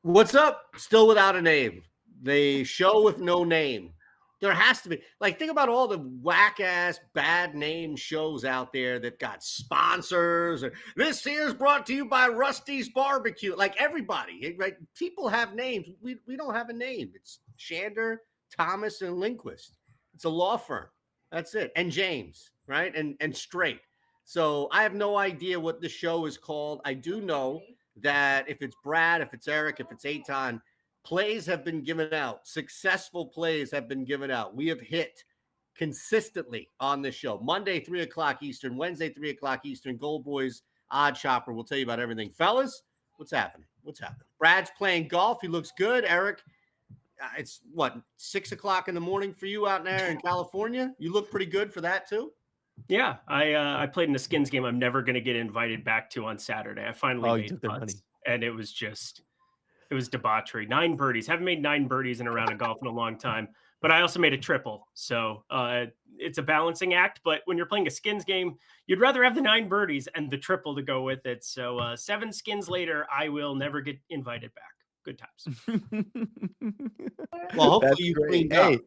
What's up? Still without a name. The show with no name. There has to be, like, think about all the whack ass bad name shows out there that got sponsors. Or this here's brought to you by Rusty's Barbecue. Like everybody, right? People have names. We don't have a name. It's Shander, Thomas, and Lindquist. It's a law firm. That's it. And James, right? And Straight. So I have no idea what the show is called. I do know that if it's Brad, if it's Eric, if it's Eitan, plays have been given out. Successful plays have been given out. We have hit consistently on this show. Monday, 3 o'clock Eastern. Wednesday, 3 o'clock Eastern. GoldBoys, OddsShopper. We'll tell you about everything. Fellas, what's happening? What's happening? Brad's playing golf. He looks good. Eric, it's what, 6 o'clock in the morning for you out there in California? You look pretty good for that too? Yeah, I played in a skins game I'm never going to get invited back to on Saturday. I finally made putts, and it was debauchery. 9 birdies. Haven't made 9 birdies in a round of golf in a long time, but I also made a triple. So it's a balancing act. But when you're playing a skins game, you'd rather have the 9 birdies and the triple to go with it. So 7 skins later, I will never get invited back. Good times. Well, hopefully you cleaned up.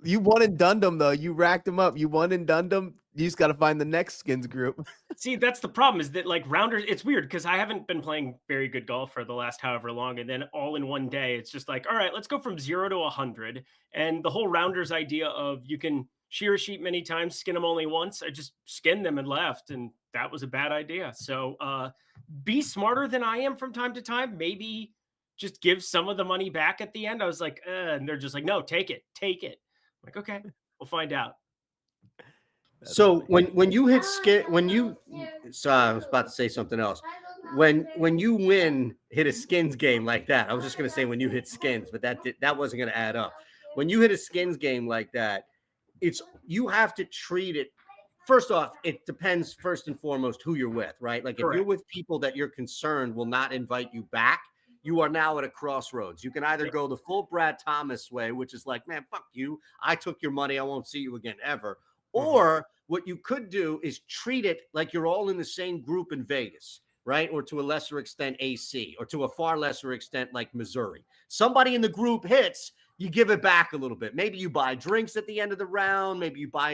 You won in Dundum, though. You racked them up. You won in Dundum. You just got to find the next skins group. See, that's the problem is that, like, rounders, it's weird because I haven't been playing very good golf for the last however long. And then all in one day, it's just like, all right, let's go from 0 to 100. And the whole rounders idea of you can shear a sheet many times, skin them only once. I just skinned them and left. And that was a bad idea. So be smarter than I am from time to time. Maybe just give some of the money back at the end. I was like, and they're just like, no, take it. I'm like, okay, we'll find out. So when you hit skin, I was about to say something else. When you hit a skins game like that, I was just going to say when you hit skins, but that wasn't going to add up. When you hit a skins game like that, you have to treat it. First off, it depends first and foremost who you're with, right? Like if you're with people that you're concerned will not invite you back, you are now at a crossroads. You can either go the full Brad Thomas way, which is like, man, fuck you. I took your money. I won't see you again ever. Or what you could do is treat it like you're all in the same group in Vegas, right? Or to a lesser extent, AC, or to a far lesser extent, like Missouri. Somebody in the group hits, you give it back a little bit. Maybe you buy drinks at the end of the round. Maybe you buy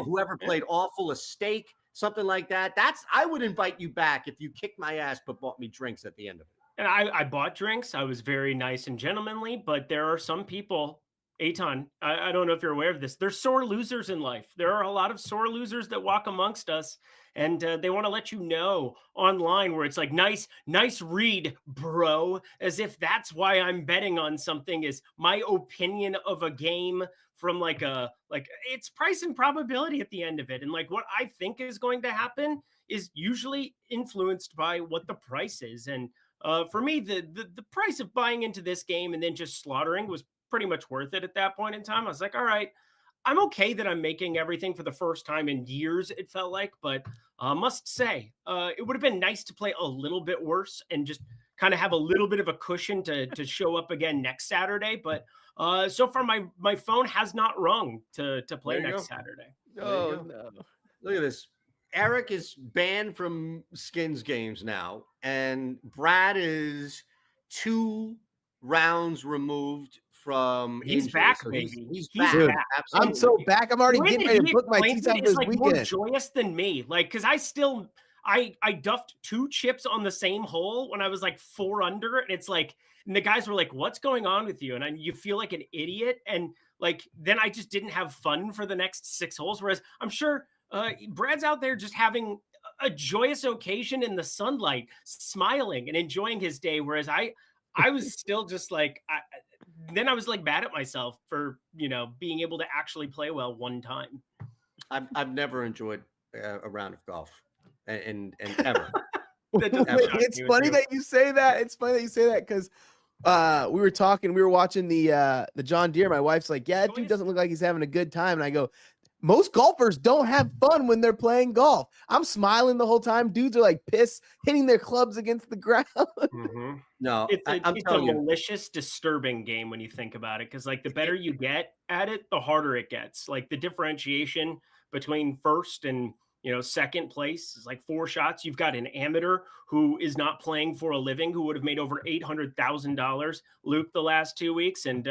whoever played awful a steak, something like that. I would invite you back if you kicked my ass but bought me drinks at the end of it. And I bought drinks. I was very nice and gentlemanly, but there are some people, Eitan, I don't know if you're aware of this. There's sore losers in life. There are a lot of sore losers that walk amongst us, and they want to let you know online where it's like, nice read, bro, as if that's why I'm betting on something is my opinion of a game from like it's price and probability at the end of it. And like what I think is going to happen is usually influenced by what the price is. And for me, the price of buying into this game and then just slaughtering was pretty much worth it at that point in time. I was like, all right, I'm okay that I'm making everything for the first time in years, it felt like, but must say, it would have been nice to play a little bit worse and just kind of have a little bit of a cushion to show up again next Saturday. But so far, my phone has not rung to play next Saturday. Oh, no. Look at this. Eric is banned from skins games now, and Brad is 2 rounds removed from he's injury. back, so baby. He's back. Dude, I'm so back. I'm already getting ready to book my tee time this weekend. More joyous than me, like because I duffed 2 chips on the same hole when I was like 4 under, and it's like, and the guys were like, "What's going on with you?" And you feel like an idiot, and like then I just didn't have fun for the next 6 holes. Whereas I'm sure Brad's out there just having a joyous occasion in the sunlight, smiling and enjoying his day, whereas I was still just like, then I was like mad at myself for, being able to actually play well one time. I've never enjoyed a round of golf and ever. It's funny that you say that. It's funny that you say that because we were watching the John Deere. My wife's like, yeah, that dude doesn't look like he's having a good time. And I go, most golfers don't have fun when they're playing golf. I'm smiling the whole time. Dudes are like pissed, hitting their clubs against the ground. No, it's a malicious, disturbing game when you think about it. Because like the better you get at it, the harder it gets. Like the differentiation between first and second place is like 4 shots. You've got an amateur who is not playing for a living, who would have made over $800,000, Luke, the last 2 weeks. And,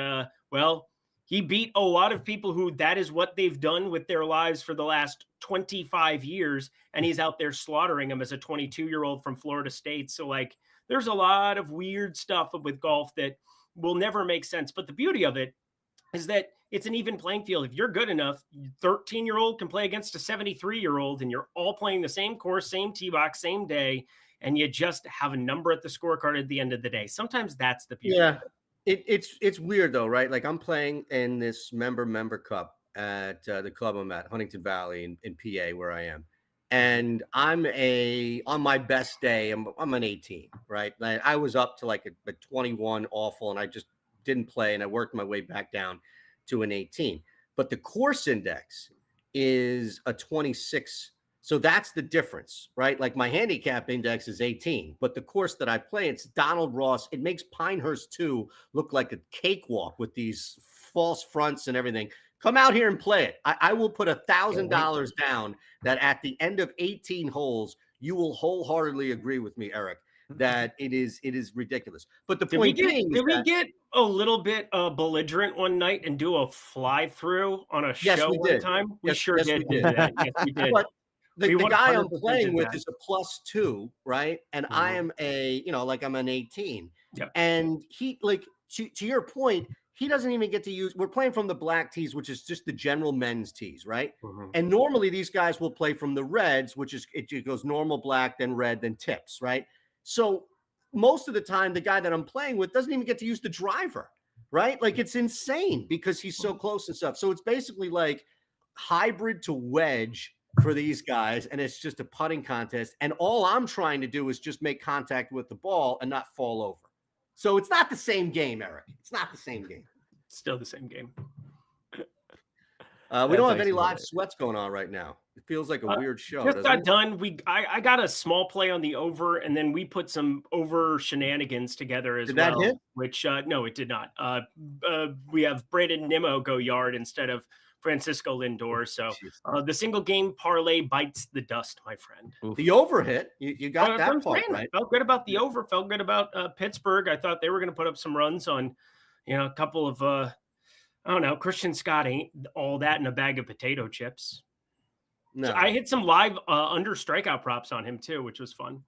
he beat a lot of people who that is what they've done with their lives for the last 25 years. And he's out there slaughtering them as a 22-year-old from Florida State. So like, there's a lot of weird stuff with golf that will never make sense. But the beauty of it is that it's an even playing field. If you're good enough, 13-year-old can play against a 73-year-old, and you're all playing the same course, same tee box, same day, and you just have a number at the scorecard at the end of the day. Sometimes that's the beauty. Yeah. It's weird though, right? Like I'm playing in this member cup at the club I'm at, Huntington Valley in PA, where I am, and I'm on my best day, I'm an 18, right? I was up to like a 21 awful, and I just didn't play, and I worked my way back down to an 18. But the course index is a 26. So that's the difference, right? Like my handicap index is 18, but the course that I play, it's Donald Ross. It makes Pinehurst 2 look like a cakewalk with these false fronts and everything. Come out here and play it. I will put $1,000 down that at the end of 18 holes, you will wholeheartedly agree with me, Eric, that it is ridiculous. But the point being, did we get a little bit belligerent one night and do a fly through on a show one time? We sure did. We did. Yes, we did. But the guy I'm playing with that. is a +2, right? And I am I'm an 18. Yep. And he, like, to your point, he doesn't even get to use, we're playing from the black tees, which is just the general men's tees, right? And normally these guys will play from the reds, which is, it goes normal black, then red, then tips, right? So most of the time, the guy that I'm playing with doesn't even get to use the driver, right? Like it's insane because he's so close and stuff. So it's basically like hybrid to wedge for these guys, and it's just a putting contest. And all I'm trying to do is just make contact with the ball and not fall over. So it's not the same game, Eric. It's not the same game. Still the same game. We don't have any live sweats going on right now. It feels like a weird show. Just got done. I got a small play on the over, and then we put some over shenanigans together as well. Did that hit? Which no, it did not. We have Brandon Nimmo go yard instead of Francisco Lindor. So the single game parlay bites the dust, my friend. The over hit. You got that part right. Felt good about the over. Felt good about Pittsburgh. I thought they were going to put up some runs on, a couple of I don't know. Christian Scott ain't all that in a bag of potato chips. No, so I hit some live under strikeout props on him too, which was fun.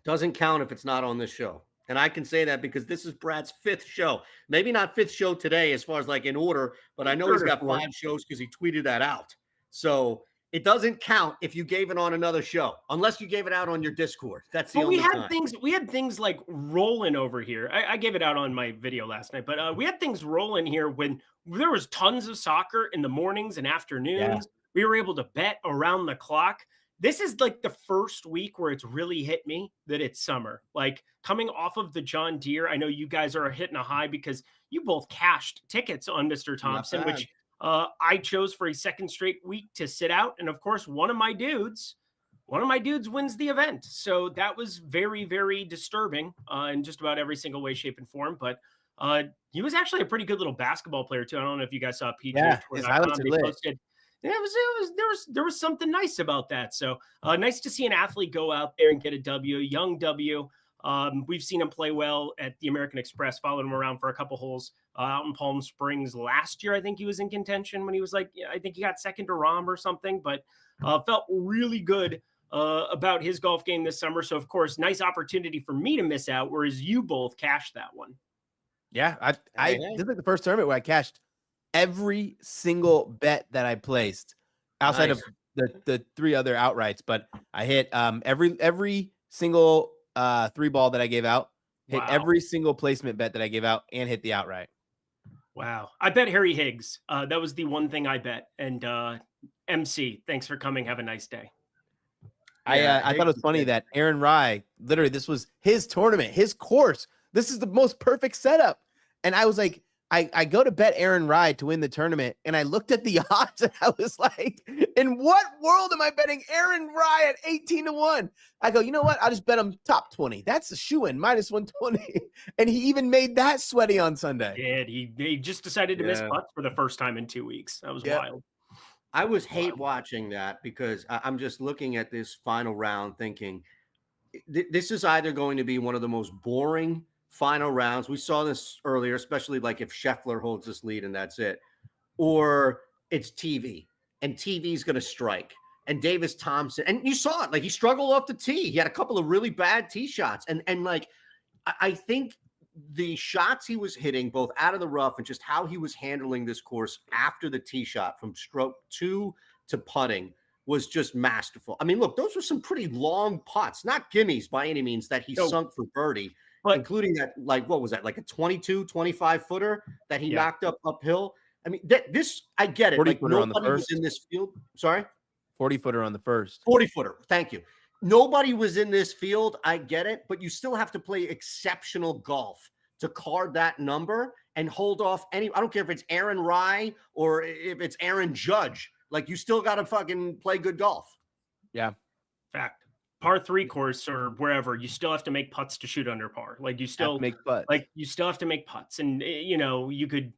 Doesn't count if it's not on this show. And I can say that because this is Brad's 5th show. Maybe not 5th show today as far as like in order, but I know he's got 5 shows because he tweeted that out. So it doesn't count if you gave it on another show, unless you gave it out on your Discord. That's the only time. We had things like rolling over here. I gave it out on my video last night, but we had things rolling here when there was tons of soccer in the mornings and afternoons. Yeah. We were able to bet around the clock. This is like the first week where it's really hit me that it's summer. Like coming off of the John Deere, I know you guys are hitting a high because you both cashed tickets on Mr. Thompson, which I chose for a second straight week to sit out. And of course, one of my dudes wins the event. So that was very, very disturbing in just about every single way, shape, and form. But he was actually a pretty good little basketball player too. I don't know if you guys saw PJ. Yeah, his highlights are lit. There was something nice about that. So nice to see an athlete go out there and get a W, young W. We've seen him play well at the American Express, followed him around for a couple holes out in Palm Springs last year. I think he was in contention when he was like, I think he got second to Rahm or something, but felt really good about his golf game this summer. So of course, nice opportunity for me to miss out, whereas you both cashed that one. Yeah. This is like the first tournament where I cashed every single bet that I placed outside of the 3 other outrights, but I hit every single 3-ball that I gave out, hit every single placement bet that I gave out, and hit the outright. Wow. I bet Harry Higgs. That was the one thing I bet. And MC, thanks for coming. Have a nice day. I thought it was funny that Aaron Rye, literally, this was his tournament, his course. This is the most perfect setup. And I was like, I go to bet Aaron Rye to win the tournament, and I looked at the odds, and I was like, in what world am I betting Aaron Rye at 18-1? I go, you know what? I'll just bet him top 20. That's a shoe-in, -120. And he even made that sweaty on Sunday. He just decided to miss putts for the first time in 2 weeks. That was wild. I was hate watching that because I'm just looking at this final round thinking this is either going to be one of the most boring final rounds. We saw this earlier, especially like if Scheffler holds this lead and that's it, or it's TV and TV is going to strike. And Davis Thompson, and you saw it, like he struggled off the tee. He had a couple of really bad tee shots. And like, I think the shots he was hitting both out of the rough and just how he was handling this course after the tee shot from stroke 2 to putting was just masterful. I mean, look, those were some pretty long putts, not gimmies by any means that he sunk for birdie, but including that, like, what was that? Like a 22, 25 footer that he knocked up uphill. I mean, this, I get it. Like nobody was in this field. Sorry. 40-footer on the first. 40-footer. Thank you. Nobody was in this field. I get it, but you still have to play exceptional golf to card that number and hold off any. I don't care if it's Aaron Rye or if it's Aaron Judge. Like you still got to fucking play good golf. Yeah. Fact. Par 3 course or wherever, you still have to make putts to shoot under par. Like you still make putts. Like you still have to make putts, and you know you could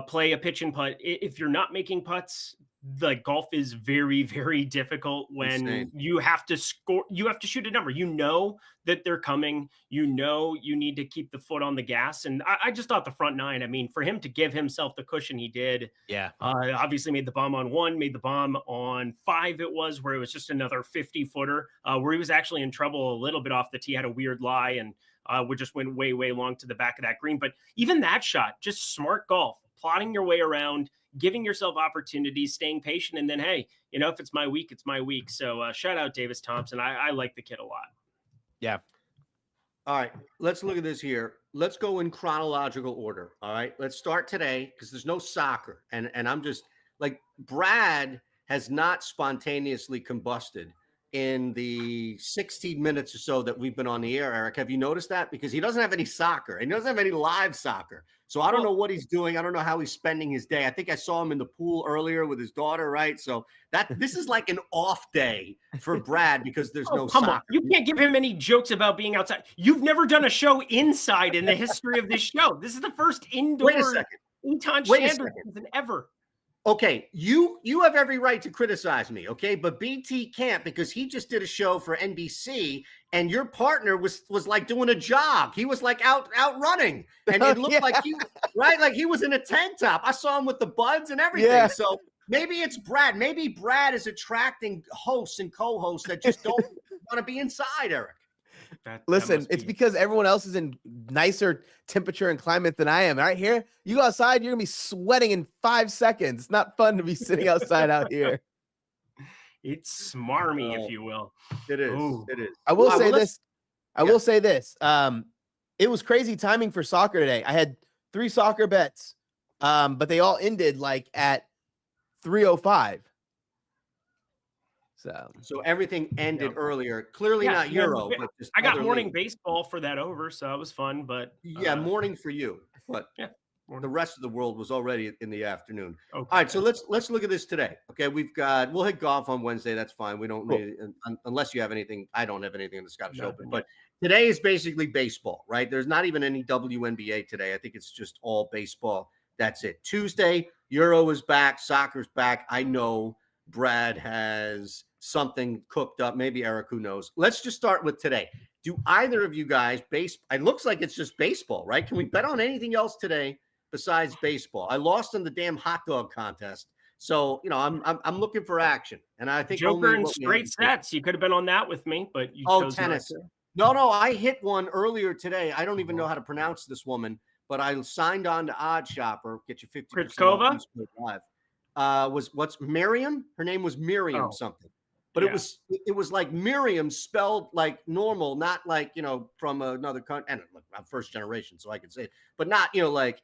play a pitch and putt. If you're not making putts, the golf is very, very difficult when you have to score. You have to shoot a number. You know that they're coming. You know you need to keep the foot on the gas. And I just thought the front 9. I mean, for him to give himself the cushion he did. Yeah. Obviously made the bomb on 1, made the bomb on 5. It was where it was just another 50-footer where he was actually in trouble a little bit off the tee. Had a weird lie and would just went way, way long to the back of that green. But even that shot, just smart golf, plotting your way around, giving yourself opportunities, staying patient, and then, hey, you know, if it's my week, it's my week. So shout out Davis Thompson. I like the kid a lot. Yeah. All right, let's look at this here. Let's go in chronological order. All right, let's start today because there's no soccer. And I'm just like, Brad has not spontaneously combusted in the 16 minutes or so that we've been on the air, Eric. Have you noticed that? Because he doesn't have any soccer and he doesn't have any live soccer. So I don't know what he's doing. I don't know how he's spending his day. I think I saw him in the pool earlier with his daughter, right? So this is like an off day for Brad because there's no come soccer. on. You can't give him any jokes about being outside. You've never done a show inside in the history of this show. This is the first indoor Wait a second. season ever. Okay, you have every right to criticize me, okay? But BT can't because he just did a show for NBC and your partner was like doing a jog. He was like out running and it looked like he like he was in a tank top. I saw him with the buds and everything. Yeah. So maybe it's Brad. Maybe Brad is attracting hosts and co-hosts that just don't want to be inside, Eric. Listen, it's because everyone else is in nicer temperature and climate than I am. Right here, you go outside, you're gonna be sweating in 5 seconds. It's not fun to be sitting outside out here. It's smarmy, if you will. It is. Ooh. It is. I will say this. I will say this. It was crazy timing for soccer today. I had 3 soccer bets, but they all ended like at 3:05. So everything ended earlier. Clearly not Euro. But just I got morning baseball for that over, so that was fun. But morning for you. But the rest of the world was already in the afternoon. Okay. All right, so let's look at this today. Okay, we'll hit golf on Wednesday. That's fine. We don't need unless you have anything. I don't have anything in the Scottish Open. But today is basically baseball, right? There's not even any WNBA today. I think it's just all baseball. That's it. Tuesday, Euro is back. Soccer's back. I know Brad has something cooked up. Maybe Eric, who knows? Let's just start with today. Do either of you guys it looks like it's just baseball, right? Can we bet on anything else today besides baseball? I lost in the damn hot dog contest. So, you know, I'm looking for action. And I think Joker and straight sets. You could have been on that with me, but you chose tennis. No, I hit one earlier today. I don't even know how to pronounce this woman, but I signed on to OddsShopper, get you 50% off. What's Miriam? Her name was Miriam something. But it was like Miriam spelled like normal, not like, you know, from another country. And I'm first generation, so I can say it, but not, you know, like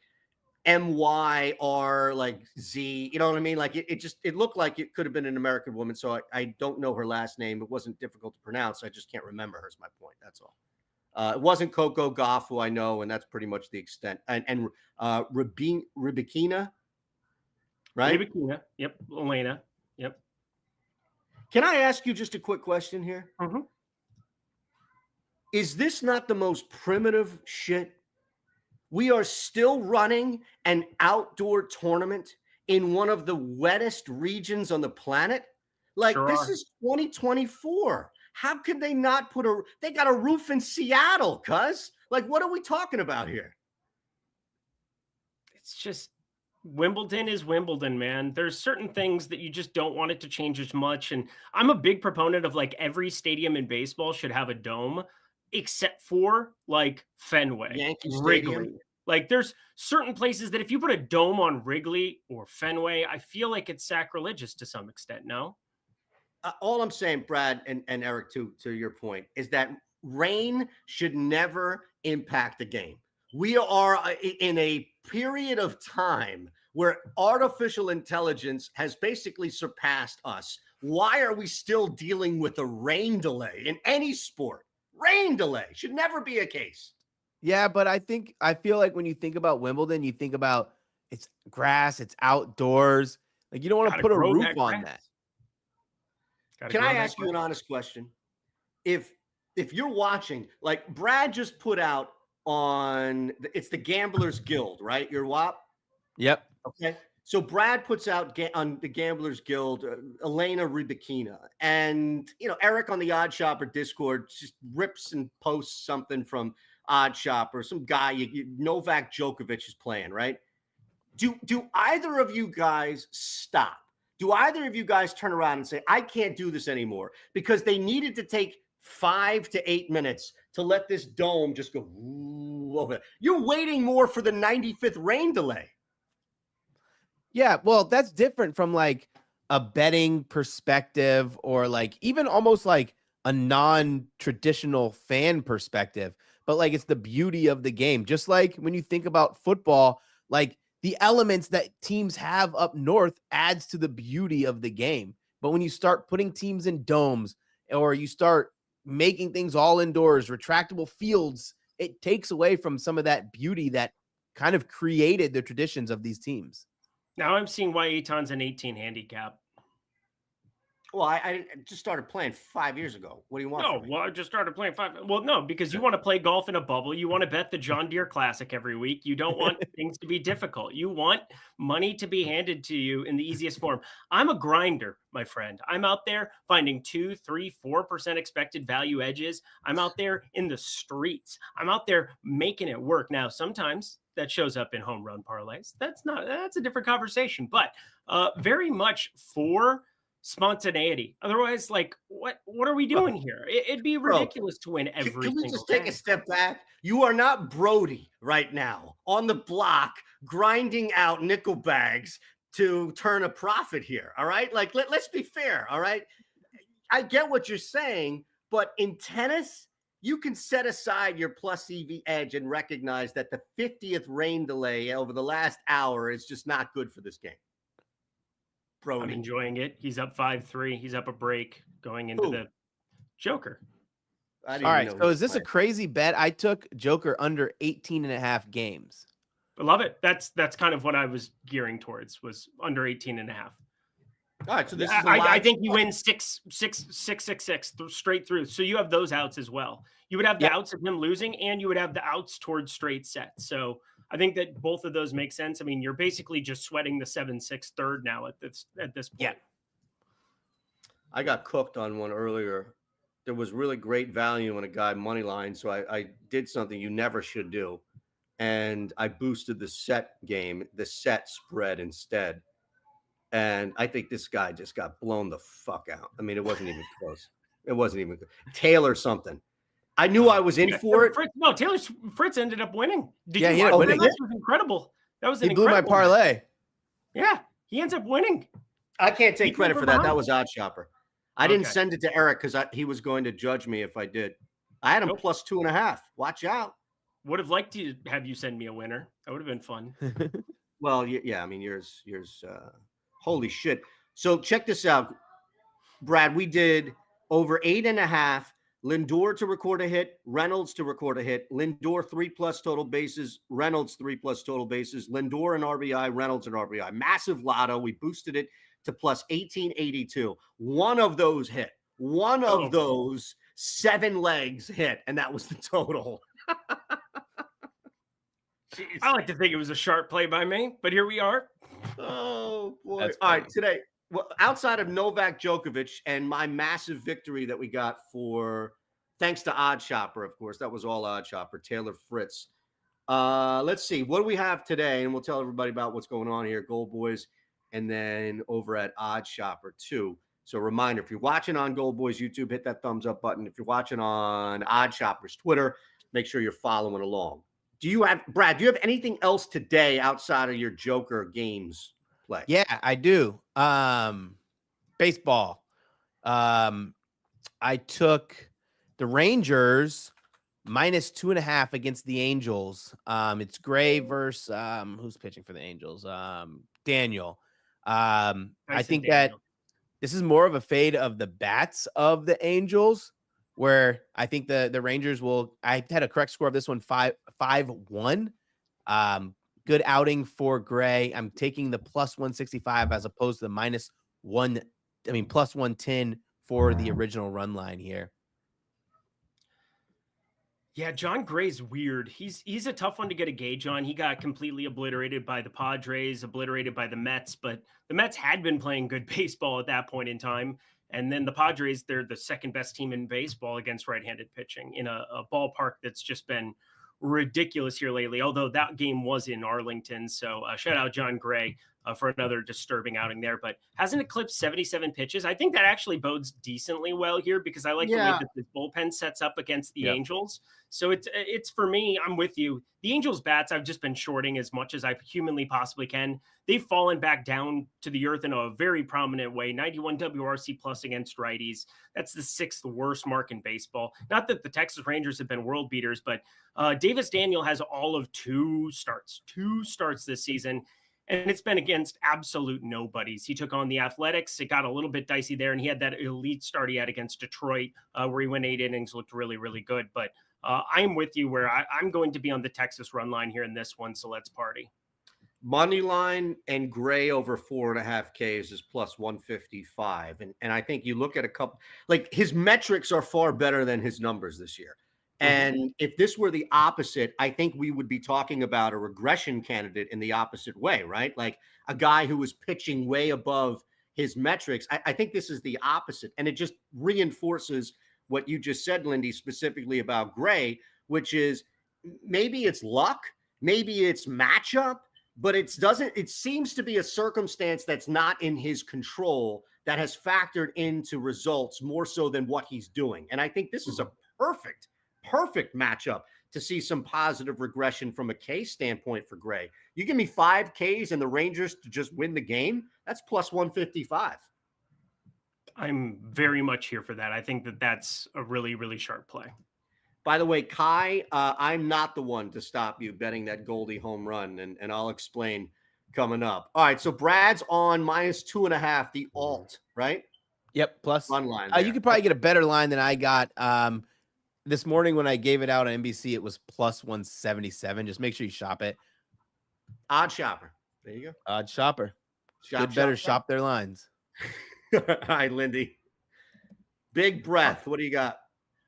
MYR, like Z, you know what I mean? Like it looked like it could have been an American woman. So I don't know her last name. It wasn't difficult to pronounce. I just can't remember her is my point. That's all. It wasn't Coco Gauff, who I know, and that's pretty much the extent. And Rybakina, right? Rybakina, yep. Elena, yep. Can I ask you just a quick question here? Mm-hmm. Is this not the most primitive shit? We are still running an outdoor tournament in one of the wettest regions on the planet. Like, Sure this are. is 2024. How could they not put they got a roof in Seattle, cuz? Like, what are we talking about here? It's just Wimbledon is Wimbledon, man. There's certain things that you just don't want it to change as much. And I'm a big proponent of like every stadium in baseball should have a dome, except for like Fenway, Yankee Wrigley. Stadium. Like there's certain places that if you put a dome on Wrigley or Fenway, I feel like it's sacrilegious to some extent. No? All I'm saying, Brad and Eric, to your point, is that rain should never impact the game. We are in a period of time where artificial intelligence has basically surpassed us. Why are we still dealing with a rain delay in any sport? Rain delay should never be a case. Yeah, but I feel like when you think about Wimbledon, you think about it's grass, it's outdoors. Like you don't want to put a roof on that. Can I ask you an honest question? If you're watching, like Brad just put out on, it's the Gamblers Guild, right? Your WAP? Yep. Okay. So Brad puts out on the Gamblers Guild, Elena Rybakina, and Eric on the OddsShopper Discord just rips and posts something from OddsShopper, some guy Novak Djokovic is playing, right? Do either of you guys stop? Do either of you guys turn around and say, I can't do this anymore? Because they needed to take 5 to 8 minutes to let this dome just go over. You're waiting more for the 95th rain delay. Yeah, well, that's different from like a betting perspective or like even almost like a non-traditional fan perspective. But like it's the beauty of the game. Just like when you think about football, like the elements that teams have up north adds to the beauty of the game. But when you start putting teams in domes or you start making things all indoors, retractable fields, it takes away from some of that beauty that kind of created the traditions of these teams. Now I'm seeing why Eitan's an 18 handicap. Well, I just started playing 5 years ago. What do you want? No, well, I just started playing 5. Well, no, because you want to play golf in a bubble. You want to bet the John Deere Classic every week. You don't want things to be difficult. You want money to be handed to you in the easiest form. I'm a grinder, my friend. I'm out there finding 2, 3, 4% expected value edges. I'm out there in the streets. I'm out there making it work. Now, sometimes that shows up in home run parlays. That's a different conversation, but very much for spontaneity. Otherwise, like, what are we doing here? It'd be ridiculous to win every Can we single just take day. a step back? You are not Brody right now on the block grinding out nickel bags to turn a profit here. All right. Like, let's be fair. All right. I get what you're saying, but in tennis, you can set aside your plus EV edge and recognize that the 50th rain delay over the last hour is just not good for this game. Brody. I'm enjoying it. He's up 5-3. He's up a break going into the Joker. All right. So is this a crazy bet? I took Joker under 18.5 games. I love it. That's kind of what I was gearing towards, was under 18.5. All right. So this is I think you win 6 straight through. So you have those outs as well. You would have the outs of him losing, and you would have the outs towards straight sets. So I think that both of those make sense. I mean, you're basically just sweating the 7-6 third now at this point. Yeah. I got cooked on one earlier. There was really great value on a guy money line, so I did something you never should do, and I boosted the set game, the set spread instead. And I think this guy just got blown the fuck out. I mean, it wasn't even close. It wasn't even good. Taylor something. I knew I was in for it. Taylor Fritz ended up winning. He ended up winning. That was incredible. He blew my parlay. Yeah, he ends up winning. I can't take credit for that. That was OddsShopper. I didn't send it to Eric because he was going to judge me if I did. I had him plus 2.5. Watch out. Would have liked to have you send me a winner. That would have been fun. Well, yeah. I mean, yours. Holy shit. So check this out, Brad. We did over 8.5. Lindor to record a hit, Reynolds to record a hit, Lindor 3+ total bases, Reynolds 3+ total bases, Lindor an RBI, Reynolds an RBI. Massive lotto. We boosted it to plus 1882. One of those hit. One of those 7 legs hit, and that was the total. I like to think it was a sharp play by me, but here we are. Oh, Oh boy! That's All right, funny. today, well, outside of Novak Djokovic and my massive victory that we got for, thanks to OddsShopper, of course, that was all OddsShopper. Taylor Fritz. Let's see, what do we have today, and we'll tell everybody about what's going on here. GoldBoys, and then over at OddsShopper too. So, reminder: if you're watching on GoldBoys YouTube, hit that thumbs up button. If you're watching on OddsShopper's Twitter, make sure you're following along. Do you have, Brad? Do you have anything else today outside of your Joker games play? Yeah, I do. Baseball. I took the Rangers -2.5 against the Angels. It's Gray versus who's pitching for the Angels? Daniel. I think Daniel. that this is more of a fade of the bats of the Angels, where I think the Rangers will. I had a correct score of this one, 5-1. Good outing for Gray. I'm taking the +165 as opposed to the +110 for the original run line here. Yeah, John Gray's weird. He's a tough one to get a gauge on. He got completely obliterated by the Padres, obliterated by the Mets, but the Mets had been playing good baseball at that point in time. And then the Padres, they're the second best team in baseball against right-handed pitching in a ballpark that's just been ridiculous here lately, although that game was in Arlington. So shout out John Gray for another disturbing outing there, but hasn't eclipsed 77 pitches. I think that actually bodes decently well here because I like the way that the bullpen sets up against the Angels. So it's for me, I'm with you. The Angels bats, I've just been shorting as much as I humanly possibly can. They've fallen back down to the earth in a very prominent way. 91 WRC plus against righties. That's the 6th worst mark in baseball. Not that the Texas Rangers have been world beaters, but Davis Daniel has all of two starts this season. And it's been against absolute nobodies. He took on the Athletics. It got a little bit dicey there. And he had that elite start he had against Detroit where he went 8 innings, looked really, really good. But I'm with you where I'm going to be on the Texas run line here in this one. So let's party. Money line and Gray over 4.5 Ks is +155. And I think you look at a couple, like his metrics are far better than his numbers this year. And if this were the opposite, I think we would be talking about a regression candidate in the opposite way, right? Like a guy who was pitching way above his metrics. I think this is the opposite. And it just reinforces what you just said, Lindy, specifically about Gray, which is maybe it's luck, maybe it's matchup, but it seems to be a circumstance that's not in his control that has factored into results more so than what he's doing. And I think this is a perfect matchup to see some positive regression from a K standpoint for Gray. You give me 5 Ks and the Rangers to just win the game, that's +155. I'm very much here for that. I think that that's a really, really sharp play. By the way, Kai, I'm not the one to stop you betting that Goldie home run, and I'll explain coming up. All right, so Brad's on -2.5, the alt, right? Yep, plus run line. You could probably get a better line than I got. This morning when I gave it out on NBC, it was +177. Just make sure you shop it. OddsShopper. There you go. OddsShopper. Good better shop their lines. All right, Lindy. Big breath. What do you got?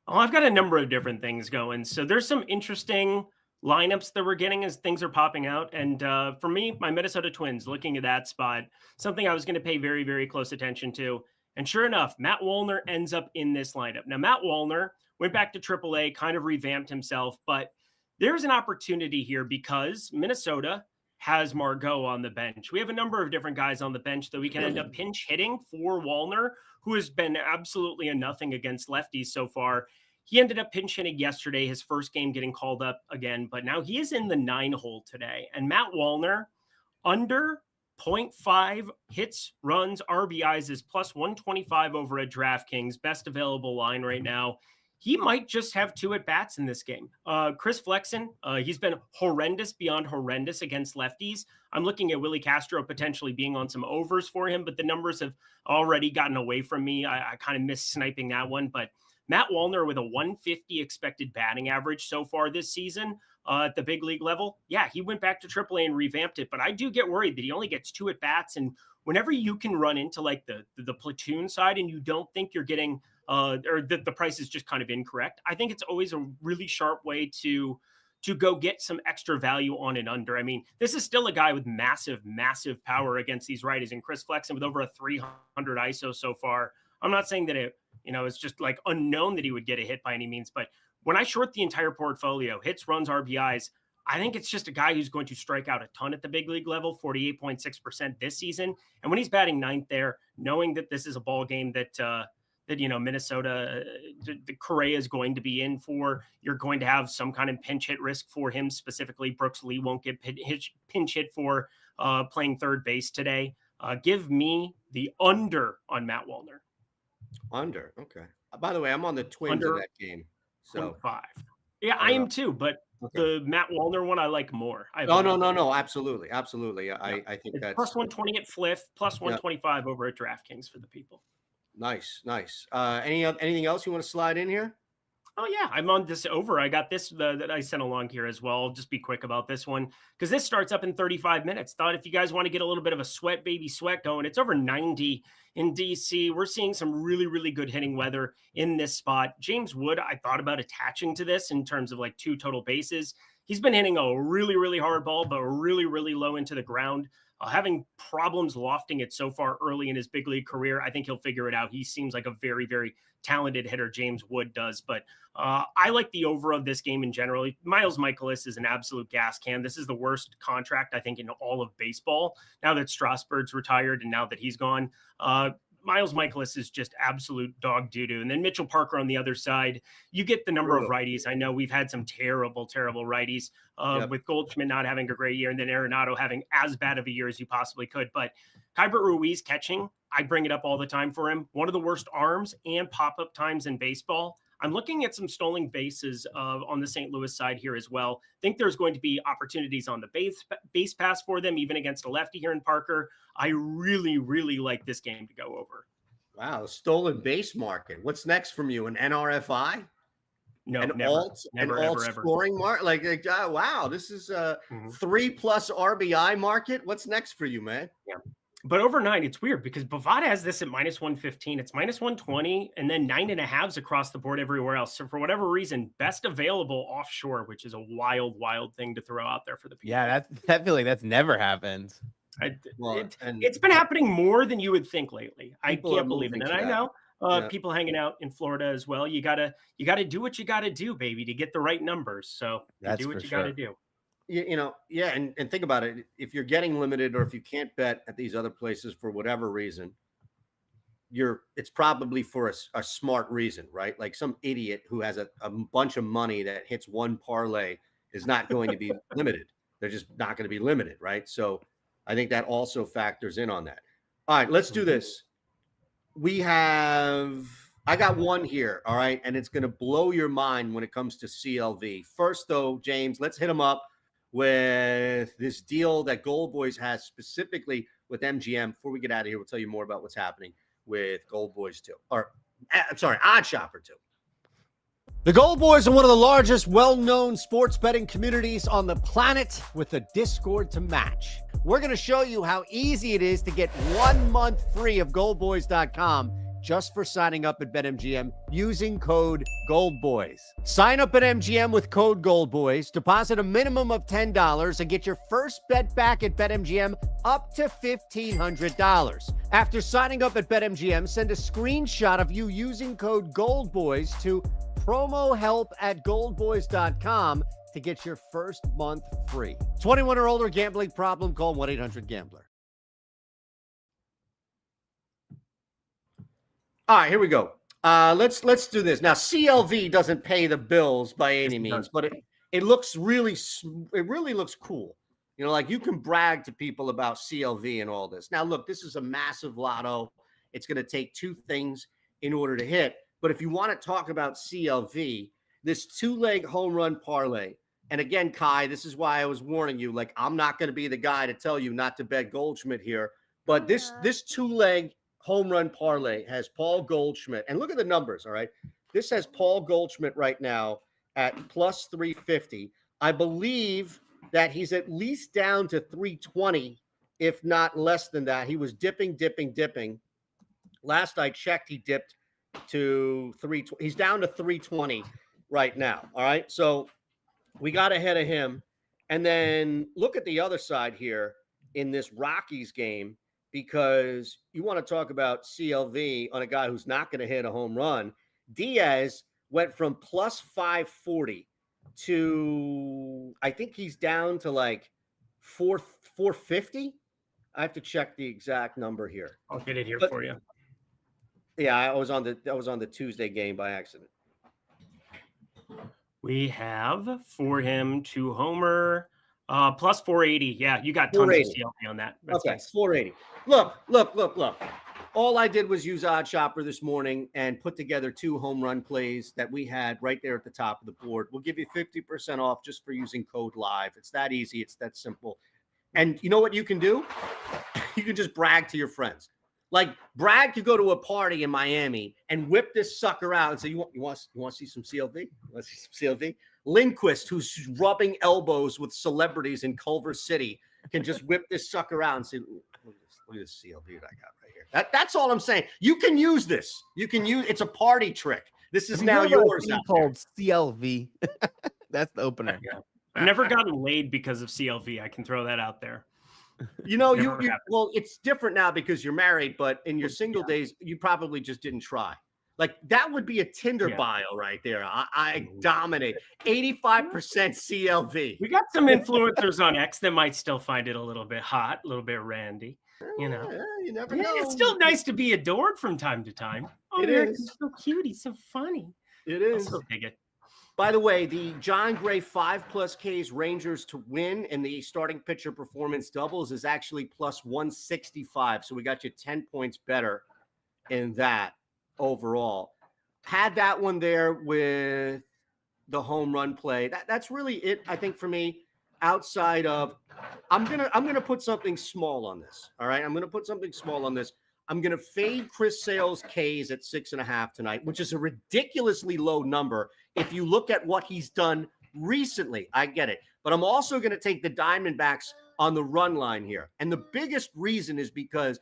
Oh, I've got a number of different things going. So there's some interesting lineups that we're getting as things are popping out. And for me, my Minnesota Twins, looking at that spot, something I was going to pay very, very close attention to. And sure enough, Matt Wallner ends up in this lineup. Now, Matt Wallner went back to AAA, kind of revamped himself, but there's an opportunity here because Minnesota has Margot on the bench. We have a number of different guys on the bench that we can end up pinch hitting for Wallner, who has been absolutely a nothing against lefties so far. He ended up pinch hitting yesterday, his first game getting called up again, but now he is in the 9 hole today. And Matt Wallner, under 0.5 hits, runs, RBIs is +125 over at DraftKings, best available line right now. He might just have 2 at-bats in this game. Chris Flexen, he's been horrendous beyond horrendous against lefties. I'm looking at Willie Castro potentially being on some overs for him, but the numbers have already gotten away from me. I kind of missed sniping that one. But Matt Wallner with a 150 expected batting average so far this season at the big league level. Yeah, he went back to AAA and revamped it, but I do get worried that he only gets 2 at-bats. And whenever you can run into like the platoon side and you don't think you're getting or that the price is just kind of incorrect, I think it's always a really sharp way to to go get some extra value on an under. I mean, this is still a guy with massive, massive power against these righties, and Chris Flexen with over a 300 ISO so far. I'm not saying that it's just like unknown that he would get a hit by any means, but when I short the entire portfolio, hits, runs, RBIs, I think it's just a guy who's going to strike out a ton at the big league level, 48.6% this season. And when he's batting ninth there, knowing that this is a ball game that Minnesota, the Correa is going to be in for, you're going to have some kind of pinch hit risk for him specifically. Brooks Lee won't get pinch hit for playing third base today. Give me the under on Matt Wallner. Under, okay. By the way, I'm on the Twins in that game. So 5. Yeah, I am too, but the Matt Wallner one I like more. No, absolutely. I think it's that's plus 120 at Fliff, plus 125 over at DraftKings for the people. Nice. Anything else you want to slide in here? Oh yeah, I'm on this over. I got this that I sent along here as well. I'll just be quick about this one because this starts up in 35 minutes. Thought if you guys want to get a little bit of a sweat going, it's over 90 in DC. We're seeing some really, really good hitting weather in this spot. James Wood, I thought about attaching to this in terms of like 2 total bases. He's been hitting a really, really hard ball, but really, really low into the ground. Having problems lofting it so far early in his big league career. I think he'll figure it out. He seems like a very, very talented hitter, James Wood does. But I like the over of this game in general. Miles Michaelis is an absolute gas can. This is the worst contract, I think, in all of baseball. Now that Strasburg's retired and now that he's gone, Miles Michaelis is just absolute dog doo-doo. And then Mitchell Parker on the other side, you get the number of righties. I know we've had some terrible, terrible righties with Goldschmidt not having a great year and then Arenado having as bad of a year as you possibly could. But Keibert Ruiz catching, I bring it up all the time for him. One of the worst arms and pop-up times in baseball. I'm looking at some stolen bases on the St. Louis side here as well. Think there's going to be opportunities on the base pass for them, even against a lefty here in Parker. I really, really like this game to go over. Wow, stolen base market. What's next from you? An NRFI? No, an alt scoring mark? Wow, this is a 3+ RBI market. What's next for you, man? Yeah. But overnight, it's weird because Bovada has this at minus 115. It's minus 120 and then 9.5s across the board everywhere else. So for whatever reason, best available offshore, which is a wild, wild thing to throw out there for the people. Yeah, that feel like that's never happened. It's been happening more than you would think lately. I can't believe it. And I know people hanging out in Florida as well. You gotta do what you gotta do, baby, to get the right numbers. So do what you gotta do. And think about it. If you're getting limited or if you can't bet at these other places for whatever reason, it's probably for a smart reason, right? Like some idiot who has a bunch of money that hits one parlay is not going to be limited. They're just not going to be limited, right? So I think that also factors in on that. All right, let's do this. I got one here, all right, and it's going to blow your mind when it comes to CLV. First, though, James, let's hit them up with this deal that GoldBoys has specifically with MGM. Before we get out of here, we'll tell you more about what's happening with GoldBoys too. OddsShopper too. The GoldBoys are one of the largest, well-known sports betting communities on the planet with a Discord to match. We're going to show you how easy it is to get 1 month free of GoldBoys.com just for signing up at BetMGM using code GoldBoys. Sign up at MGM with code GoldBoys, deposit a minimum of $10, and get your first bet back at BetMGM up to $1,500. After signing up at BetMGM, send a screenshot of you using code GoldBoys to promohelp@goldboys.com to get your first month free. 21 or older, gambling problem, call 1-800-GAMBLER. All right, here we go. Let's do this. Now, CLV doesn't pay the bills by any means, but it looks really looks cool. You know, like you can brag to people about CLV and all this. Now, look, this is a massive lotto. It's going to take 2 things in order to hit. But if you want to talk about CLV, this 2-leg home run parlay, and again, Kai, this is why I was warning you, like, I'm not going to be the guy to tell you not to bet Goldschmidt here, but this 2-leg home run parlay has Paul Goldschmidt, and look at the numbers, all right? This has Paul Goldschmidt right now at plus 350. I believe that he's at least down to 320, if not less than that. He was dipping. Last I checked, he dipped to 320. He's down to 320 right now, all right? So We got ahead of him. And then look at the other side here in this Rockies game, because you want to talk about CLV on a guy who's not going to hit a home run. Diaz went from plus 540 to, I think he's down to like 450. I have to check the exact number here. I'll get it here for you. Yeah, I was on the Tuesday game by accident. We have for him to homer plus 480. Yeah, you got tons of CLV on that. That's okay, nice. 480. Look. All I did was use OddsShopper this morning and put together 2 home run plays that we had right there at the top of the board. We'll give you 50% off just for using code LIVE. It's that easy. It's that simple. And you know what you can do? You can just brag to your friends. Like Brad could go to a party in Miami and whip this sucker out and say, you want to see some CLV? You want to see some CLV? Lindquist, who's rubbing elbows with celebrities in Culver City, can just whip this sucker out and say, look at this CLV that I got right here. That's all I'm saying. You can use this. It's a party trick. This is now yours. Called CLV. That's the opener. Yeah. I've never gotten laid because of CLV. I can throw that out there. Well, it's different now because you're married, but in your single days, you probably just didn't try. Like that would be a Tinder bio right there. I dominate 85% CLV. We got some influencers on X that might still find it a little bit hot, a little bit randy. You never know. It's still nice to be adored from time to time. Oh, Eric's so cute. He's so funny. It is. I'll still take it. By the way, the John Gray 5+ Ks Rangers to win and the starting pitcher performance doubles is actually plus 165. So we got you 10 points better in that overall. Had that one there with the home run play. That's really it, I think, for me. Outside of, I'm gonna put something small on this. All right, I'm gonna put something small on this. I'm going to fade Chris Sale's Ks at 6.5 tonight, which is a ridiculously low number. If you look at what he's done recently, I get it. But I'm also going to take the Diamondbacks on the run line here. And the biggest reason is because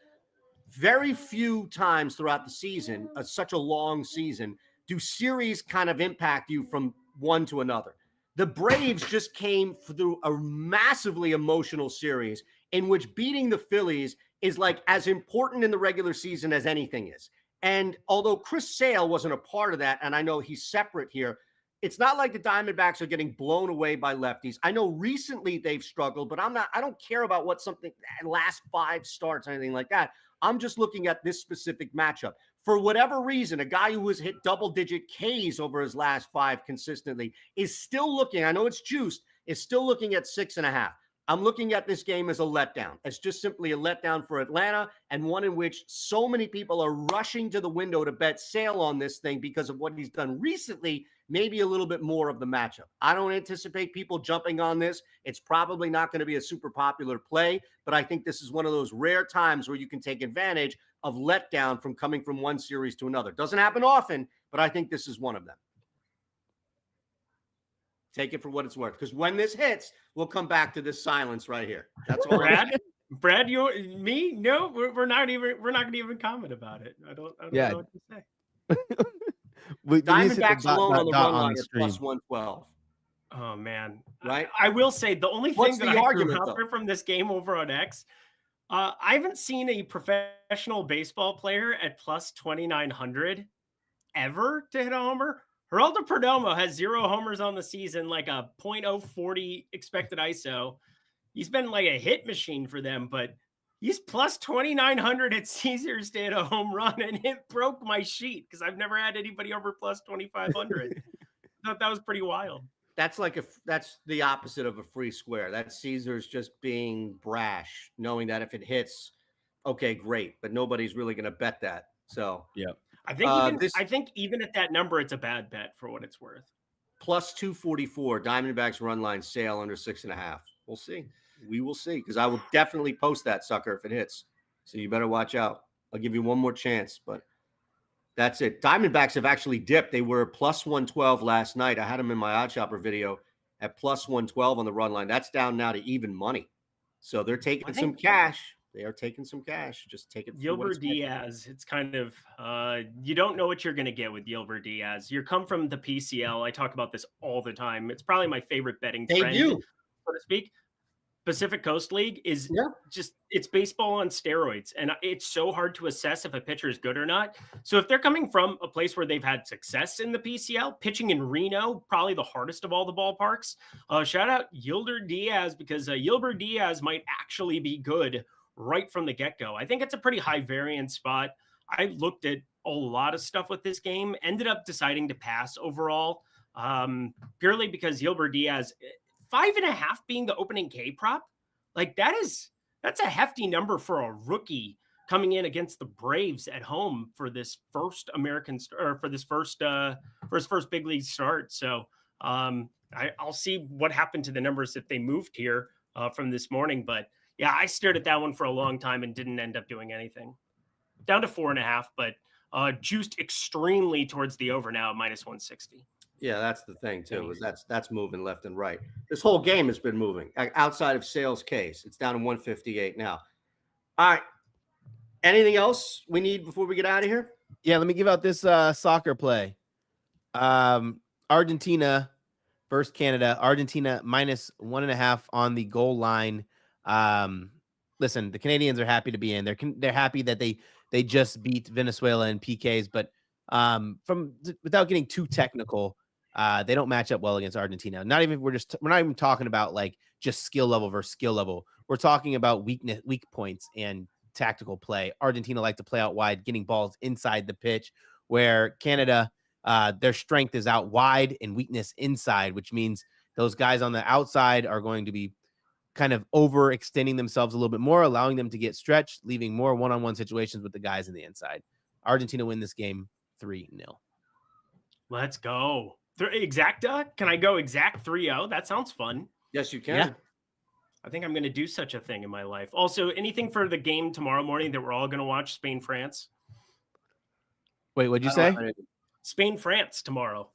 very few times throughout the season, such a long season, do series kind of impact you from one to another. The Braves just came through a massively emotional series in which beating the Phillies is like as important in the regular season as anything is. And although Chris Sale wasn't a part of that, and I know he's separate here, it's not like the Diamondbacks are getting blown away by lefties. I know recently they've struggled, but I don't care about what something last 5 starts or anything like that. I'm just looking at this specific matchup. For whatever reason, a guy who has hit double-digit Ks over his last 5 consistently is still looking, I know it's juiced, is still looking at 6.5. I'm looking at this game as a letdown. It's just simply a letdown for Atlanta, and one in which so many people are rushing to the window to bet Sale on this thing because of what he's done recently, maybe a little bit more of the matchup. I don't anticipate people jumping on this. It's probably not going to be a super popular play, but I think this is one of those rare times where you can take advantage of letdown from coming from one series to another. Doesn't happen often, but I think this is one of them. Take it for what it's worth, because when this hits, we'll come back to this silence right here. That's all. Brad, me? No, we're not going to even comment about it. I don't know what to say. Diamondbacks alone on the run line is plus 112. Oh man, right? I will say the only thing that I threw out there from this game over on X, I haven't seen a professional baseball player at plus 2,900 ever to hit a homer. Geraldo Perdomo has 0 homers on the season, like a .040 expected ISO. He's been like a hit machine for them, but he's plus 2,900 at Caesars to hit a home run, and it broke my sheet because I've never had anybody over plus 2,500. I thought that was pretty wild. That's the opposite of a free square. That's Caesars just being brash, knowing that if it hits, okay, great, but nobody's really going to bet that. So yeah. I think even at that number, it's a bad bet for what it's worth. Plus 244, Diamondbacks run line, Sale under 6.5. We'll see. We will see, because I will definitely post that sucker if it hits. So you better watch out. I'll give you one more chance, but that's it. Diamondbacks have actually dipped. They were plus 112 last night. I had them in my OddsShopper video at plus 112 on the run line. That's down now to even money. So they're taking some cash. They are taking some cash. Just take it. Gilbert Diaz. It's kind of you don't know what you're going to get with Gilbert Diaz. You come from the PCL. I talk about this all the time. It's probably my favorite betting trend, so to speak. Pacific Coast League is just, it's baseball on steroids. And it's so hard to assess if a pitcher is good or not. So if they're coming from a place where they've had success in the PCL, pitching in Reno, probably the hardest of all the ballparks, shout out Gilbert Diaz, because Gilbert Diaz might actually be good right from the get-go. I think it's a pretty high variance spot. I looked at a lot of stuff with this game, ended up deciding to pass overall, purely because Gilbert Diaz, 5.5 being the opening K prop, like that's a hefty number for a rookie coming in against the Braves at home for this first for his first big league start. So I'll see what happened to the numbers if they moved here from this morning. But yeah, I stared at that one for a long time and didn't end up doing anything. Down to 4.5, but juiced extremely towards the over now at -160. Yeah, that's the thing too. Is that's moving left and right. This whole game has been moving outside of Sales Case. It's down to 158 now. All right. Anything else we need before we get out of here? Yeah, let me give out this soccer play. Argentina versus Canada. Argentina -1.5 on the goal line. Listen, the Canadians are happy to be in. They're happy that they just beat Venezuela in PKs, but without getting too technical, they don't match up well against Argentina. We're not even talking about like just skill level versus skill level. We're talking about weak points and tactical play. Argentina like to play out wide, getting balls inside the pitch, where Canada, their strength is out wide and weakness inside, which means those guys on the outside are going to be kind of overextending themselves a little bit more, allowing them to get stretched, leaving more one-on-one situations with the guys in the inside. Argentina win this game 3-0. Let's go. Exacta? Can I go exact 3-0? That sounds fun. Yes, you can. Yeah. I think I'm going to do such a thing in my life. Also, anything for the game tomorrow morning that we're all going to watch, Spain-France? Wait, what'd you say? Spain-France tomorrow.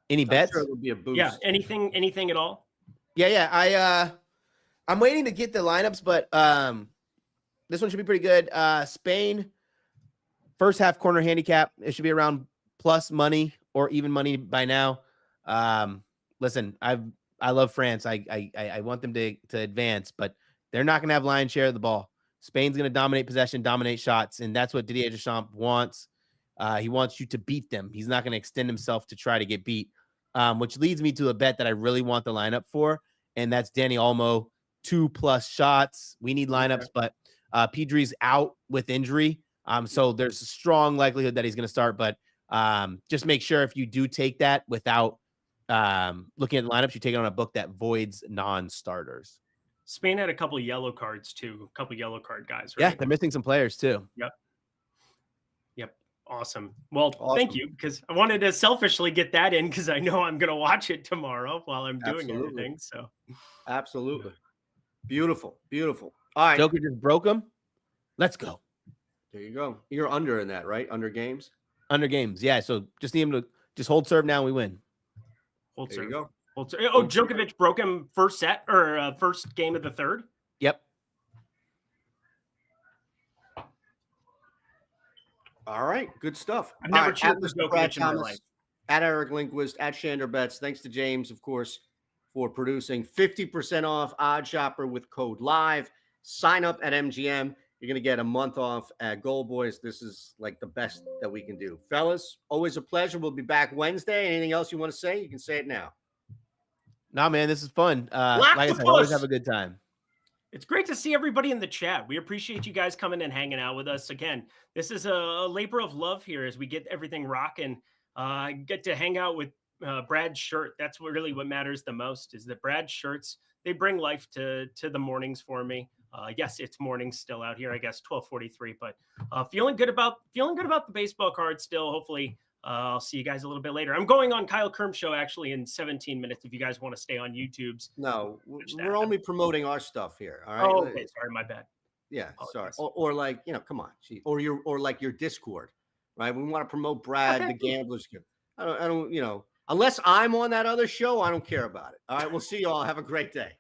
Any bets? Sure, it would be a boost. Yeah, anything at all? Yeah. I'm waiting to get the lineups, but this one should be pretty good. Spain, first half corner handicap. It should be around plus money or even money by now. Listen, I love France. I want them to advance, but they're not going to have lion's share of the ball. Spain's going to dominate possession, dominate shots, and that's what Didier Deschamps wants. He wants you to beat them. He's not going to extend himself to try to get beat, which leads me to a bet that I really want the lineup for, and that's Dani Olmo, 2+ shots. We need lineups, but Pedri's out with injury, so there's a strong likelihood that he's going to start, but just make sure if you do take that without looking at the lineups, you take it on a book that voids non-starters. Spain had a couple of yellow cards too, a couple of yellow card guys, right? Yeah, they're missing some players too. Yep. Awesome. Well, Thank you, because I wanted to selfishly get that in because I know I'm going to watch it tomorrow while I'm doing everything. So, absolutely. Beautiful. All right. Joker just broke him. Let's go. There you go. You're under in that, right? Under games? Under games. Yeah. So just need him to just hold serve now and we win. Hold there serve. You go. Hold serve. Oh, Djokovic broke him first set or first game of the third? Yep. All right. Good stuff. I've never cheered for for Brad Djokovic in my Thomas, life. at Eric Lindquist, at Shander Bets. Thanks to James, of course, for producing. 50% off OddsShopper with code LIVE. Sign up at MGM. You're going to get a month off at GoldBoys. This is like the best that we can do. Fellas, always a pleasure. We'll be back Wednesday. Anything else you want to say? You can say it now. Nah, man, this is fun. Like I said, I always have a good time. It's great to see everybody in the chat. We appreciate you guys coming and hanging out with us. Again, this is a labor of love here as we get everything rocking. Get to hang out with Brad's shirt. That's really what matters the most, is that Brad's shirts, they bring life to the mornings for me. Yes, it's morning still out here, I guess 12:43, but feeling good about the baseball card still. Hopefully I'll see you guys a little bit later. I'm going on Kyle Kerm's show actually in 17 minutes if you guys want to stay on YouTube's. No, we're only promoting our stuff here. All right. Oh, okay. Sorry, my bad. Yeah, sorry. Or like, come on. Or like your Discord, right? We want to promote Brad, the Gamblers. I don't, unless I'm on that other show, I don't care about it. All right. We'll see you all. Have a great day.